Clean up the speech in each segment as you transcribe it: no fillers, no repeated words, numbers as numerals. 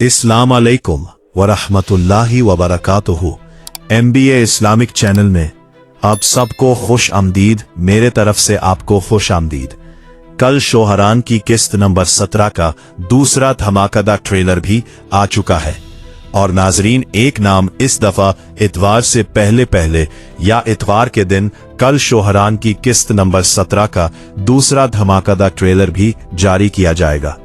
अस्सलाम वालेकुम वरहमतुल्लाहि वबरकातुहू। MBA इस्लामिक चैनल में आप सबको खुश आमदीद। मेरे तरफ से आपको खुश आमदीद। कल शोहरान की किस्त नंबर 17 का दूसरा धमाकेदार ट्रेलर भी आ चुका है और नाजरीन, एक नाम इस दफा इतवार से पहले या इतवार के दिन कल शोहरान की किस्त नंबर 17 का दूसरा धमाकेदार ट्रेलर भी जारी किया जाएगा।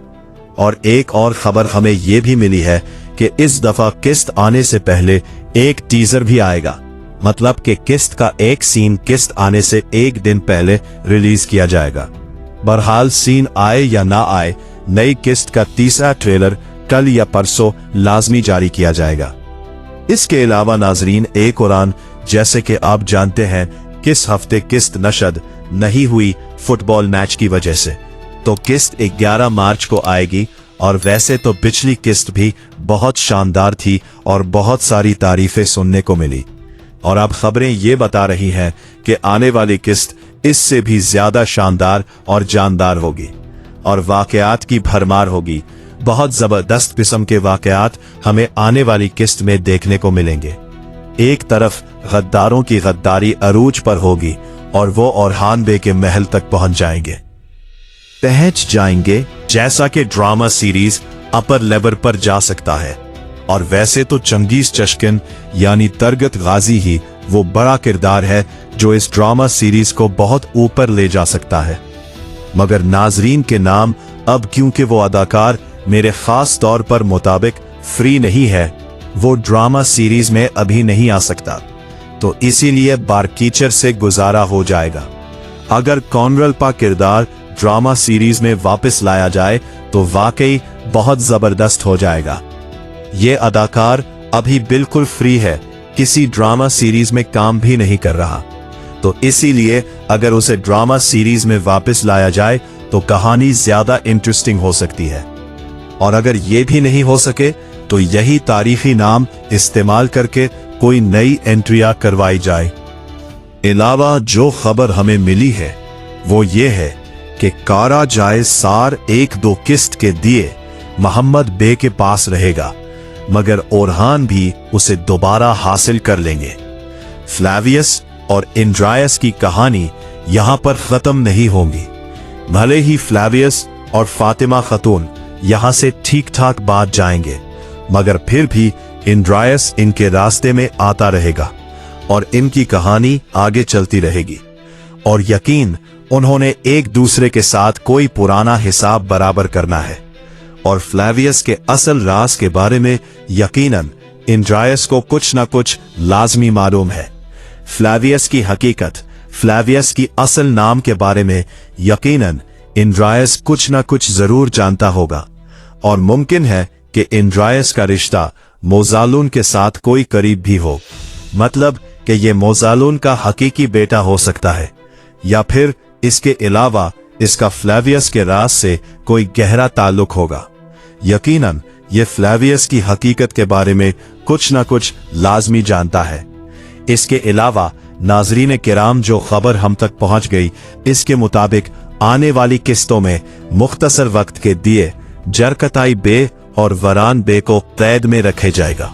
और एक और खबर हमें यह भी मिली है कि इस दफा किस्त आने से पहले एक टीजर भी आएगा, मतलब कि किस्त का एक सीन किस्त आने से एक दिन पहले रिलीज किया जाएगा। बहरहाल सीन आए या ना आए, नई किस्त का तीसरा ट्रेलर कल या परसों लाजमी जारी किया जाएगा। इसके अलावा नाजरीन, एक और जैसे कि आप जानते हैं किस हफ्ते किस्त नशद नहीं हुई फुटबॉल मैच की वजह से, तो किस्त 11 मार्च को आएगी। और वैसे तो पिछली किस्त भी बहुत शानदार थी और बहुत सारी तारीफें सुनने को मिली, और अब खबरें ये बता रही हैं कि आने वाली किस्त इससे भी ज्यादा शानदार और जानदार होगी और वाकयात की भरमार होगी। बहुत जबरदस्त किस्म के वाकयात हमें आने वाली किस्त में देखने को मिलेंगे। एक तरफ गद्दारों की गद्दारी अरूज पर होगी और वो ओरहान बे के महल तक पहुंच जाएंगे जैसा कि ड्रामा सीरीज अपर लेवल पर जा सकता है। और वैसे तो चंगेज चश्किन यानी तरगत गाजी ही वो बड़ा किरदार है जो इस ड्रामा सीरीज को बहुत ऊपर ले जा सकता है। मगर नाजरीन के नाम अब क्योंकि वो अदाकार मेरे खास तौर पर मुताबिक फ्री नहीं है, वो ड्रामा सीरीज में अभी नहीं आ सकता, तो इसीलिए बारकीचर से गुजारा हो जाएगा। अगर कॉनरल का किरदार ड्रामा सीरीज में वापस लाया जाए तो वाकई बहुत जबरदस्त हो जाएगा। ये अदाकार अभी बिल्कुल फ्री है, किसी ड्रामा सीरीज में काम भी नहीं कर रहा, तो इसीलिए अगर उसे ड्रामा सीरीज में वापस लाया जाए तो कहानी ज्यादा इंटरेस्टिंग हो सकती है। और अगर ये भी नहीं हो सके तो यही तारीखी नाम इस्तेमाल करके कोई नई एंट्रियां करवाई जाए। अलावा जो खबर हमें मिली है वो ये है कि कारा जाए सार 1-2 किस्त के दिए मोहम्मद बे के पास रहेगा, मगर ओरहान भी उसे दोबारा हासिल कर लेंगे। फ्लैवियस और इंड्रायस की कहानी यहां पर खत्म नहीं होगी। भले ही फ्लैवियस और फातिमा खतून यहां से ठीक ठाक बात जाएंगे, मगर फिर भी इंड्रायस इनके रास्ते में आता रहेगा और इनकी कहानी आगे चलती रहेगी। और यकीन, उन्होंने एक दूसरे के साथ कोई पुराना हिसाब बराबर करना है। और फ्लैवियस के असल राज के बारे में यकीनन इंड्रायस को कुछ ना कुछ लाजमी मालूम है। फ्लैवियस की हकीकत, फ्लैवियस की असल नाम के बारे में यकीनन इंड्रायस कुछ ना कुछ जरूर जानता होगा। और मुमकिन है कि इंड्रायस का रिश्ता मोजालून के साथ कोई करीब भी हो, मतलब कि ये मोजालून का हकीकी बेटा हो सकता है, या फिर इसके अलावा इसका फ्लैवियस के राज से कोई गहरा ताल्लुक होगा। यकीनन ये फ्लैवियस की हकीकत के बारे में कुछ ना कुछ लाजमी जानता है। इसके अलावा नाजरीन किराम, जो खबर हम तक पहुंच गई, इसके मुताबिक आने वाली किस्तों में मुख्तसर वक्त के दिए जरकताई बे और वरान बे को कैद में रखे जाएगा,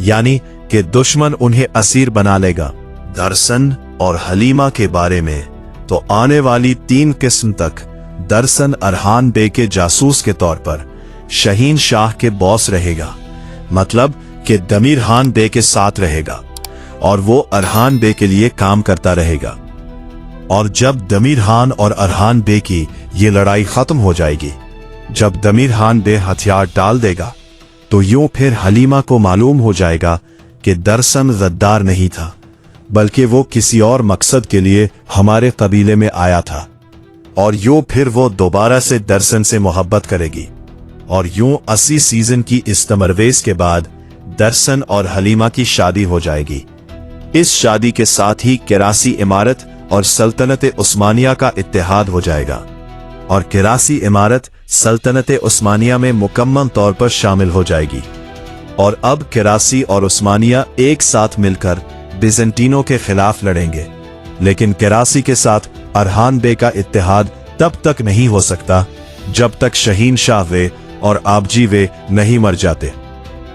यानी कि दुश्मन उन्हें असीर बना लेगा। दरसन और हलीमा के बारे में तो आने वाली 3 किस्म तक दरसन अरहान बे के जासूस के तौर पर शहीन शाह के बॉस रहेगा, मतलब कि दमीर खान बे के साथ रहेगा और वो अरहान बे के लिए काम करता रहेगा। और जब दमीर खान और अरहान बे की ये लड़ाई खत्म हो जाएगी, जब दमीर खान बे हथियार डाल देगा, तो यूं फिर हलीमा को मालूम हो जाएगा कि दरसन गद्दार नहीं था, बल्कि वो किसी और मकसद के लिए हमारे कबीले में आया था। और यूं फिर वो दोबारा से दरसन से मोहब्बत करेगी। और यूं 80 सीजन की इस तमरवेज के बाद दरसन और हलीमा की शादी हो जाएगी। इस शादी के साथ ही करासी इमारत और सल्तनत उस्मानिया का इत्तेहाद हो जाएगा और करासी इमारत सल्तनत उस्मानिया में मुकम्मल तौर पर शामिल हो जाएगी। और अब करासी और उस्मानिया एक साथ मिलकर बिजेंटीनों के खिलाफ लड़ेंगे, लेकिन करासी के साथ अरहान बे का इत्तेहाद तब तक नहीं हो सकता जब तक शहीन शाह वे और आबजी वे नहीं मर जाते।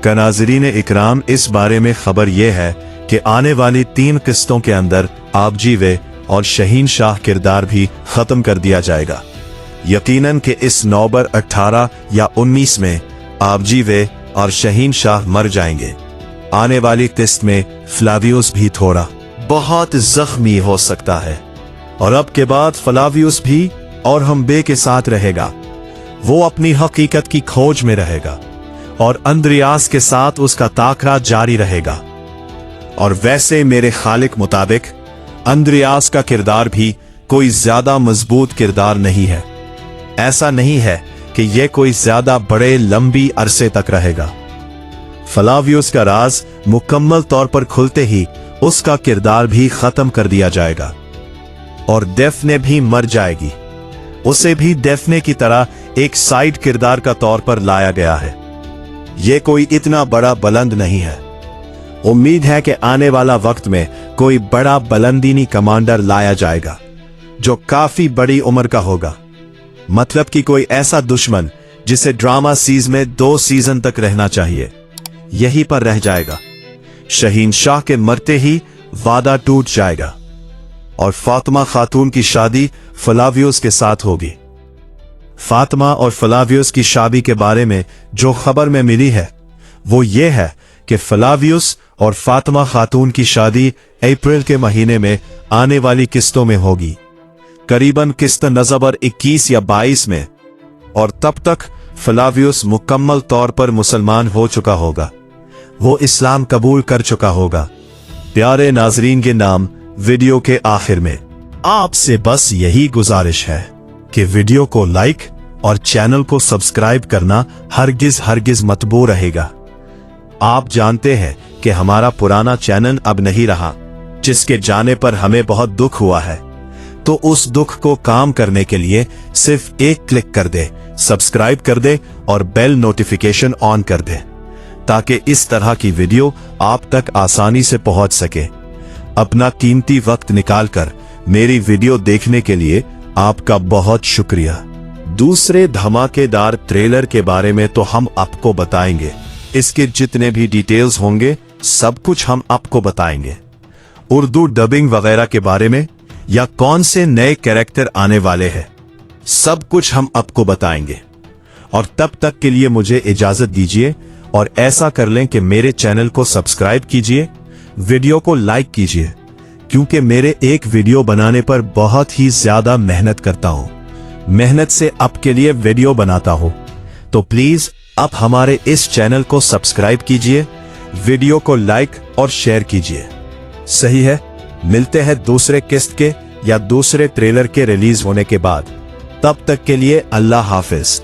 का नाज़रीन इकराम, इस बारे में खबर यह है कि आने वाली 3 किस्तों के अंदर आबजीवे और शहीन शाह किरदार भी खत्म कर दिया जाएगा। यकीनन कि इस नवंबर 18 या 19 में आबजीवे और शहीन शाह मर जाएंगे। आने वाली किस्त में फ्लावियस भी थोड़ा बहुत जख्मी हो सकता है और अब के बाद फ्लावियस भी और हमबे के साथ रहेगा। वो अपनी हकीकत की खोज में रहेगा और अंद्रियास के साथ उसका ताकरा जारी रहेगा। और वैसे मेरे खालिक मुताबिक अंद्रियास का किरदार भी कोई ज्यादा मजबूत किरदार नहीं है। ऐसा नहीं है कि यह कोई ज्यादा बड़े लंबी अरसे तक रहेगा। फ्लावियस का राज मुकम्मल तौर पर खुलते ही उसका किरदार भी खत्म कर दिया जाएगा और डेफने भी मर जाएगी। उसे भी डेफने की तरह एक साइड किरदार का तौर पर लाया गया है। यह कोई इतना बड़ा बुलंद नहीं है। उम्मीद है कि आने वाला वक्त में कोई बड़ा बुलंदीनी कमांडर लाया जाएगा जो काफी बड़ी उम्र का होगा। मतलब कि कोई ऐसा दुश्मन जिसे ड्रामा सीरीज में 2 सीजन तक रहना चाहिए, यहीं पर रह जाएगा। शहीन शाह के मरते ही वादा टूट जाएगा और फातिमा खातून की शादी फ्लावियस के साथ होगी। फातिमा और फ्लावियस की शादी के बारे में जो खबर में मिली है वो ये है कि फ्लावियस और फातिमा खातून की शादी अप्रैल के महीने में आने वाली किस्तों में होगी, करीबन किस्त नवंबर 21 या 22 में। और तब तक फ्लावियस मुकम्मल तौर पर मुसलमान हो चुका होगा, वो इस्लाम कबूल कर चुका होगा। प्यारे नाजरीन के नाम, वीडियो के आखिर में आपसे बस यही गुजारिश है कि वीडियो को लाइक और चैनल को सब्सक्राइब करना हरगिज मतबू रहेगा। आप जानते हैं कि हमारा पुराना चैनल अब नहीं रहा, जिसके जाने पर हमें बहुत दुख हुआ है। तो उस दुख को काम करने के लिए सिर्फ एक क्लिक कर दे, सब्सक्राइब कर दे और बेल नोटिफिकेशन ऑन कर दे, ताकि इस तरह की वीडियो आप तक आसानी से पहुंच सके। अपना कीमती वक्त निकालकर मेरी वीडियो देखने के लिए आपका बहुत शुक्रिया। दूसरे धमाकेदार ट्रेलर के बारे में तो हम आपको बताएंगे, इसके जितने भी डिटेल्स होंगे सब कुछ हम आपको बताएंगे। उर्दू डबिंग वगैरह के बारे में या कौन से नए कैरेक्टर आने वाले हैं, सब कुछ हम आपको बताएंगे। और तब तक के लिए मुझे इजाजत दीजिए और ऐसा कर लें कि मेरे चैनल को सब्सक्राइब कीजिए, वीडियो को लाइक कीजिए, क्योंकि मेरे एक वीडियो बनाने पर बहुत ही ज्यादा मेहनत करता हूं। मेहनत से आपके लिए वीडियो बनाता हूं, तो प्लीज आप हमारे इस चैनल को सब्सक्राइब कीजिए, वीडियो को लाइक और शेयर कीजिए। सही है, मिलते हैं दूसरे किस्त के या दूसरे ट्रेलर के रिलीज होने के बाद। तब तक के लिए अल्लाह हाफिज।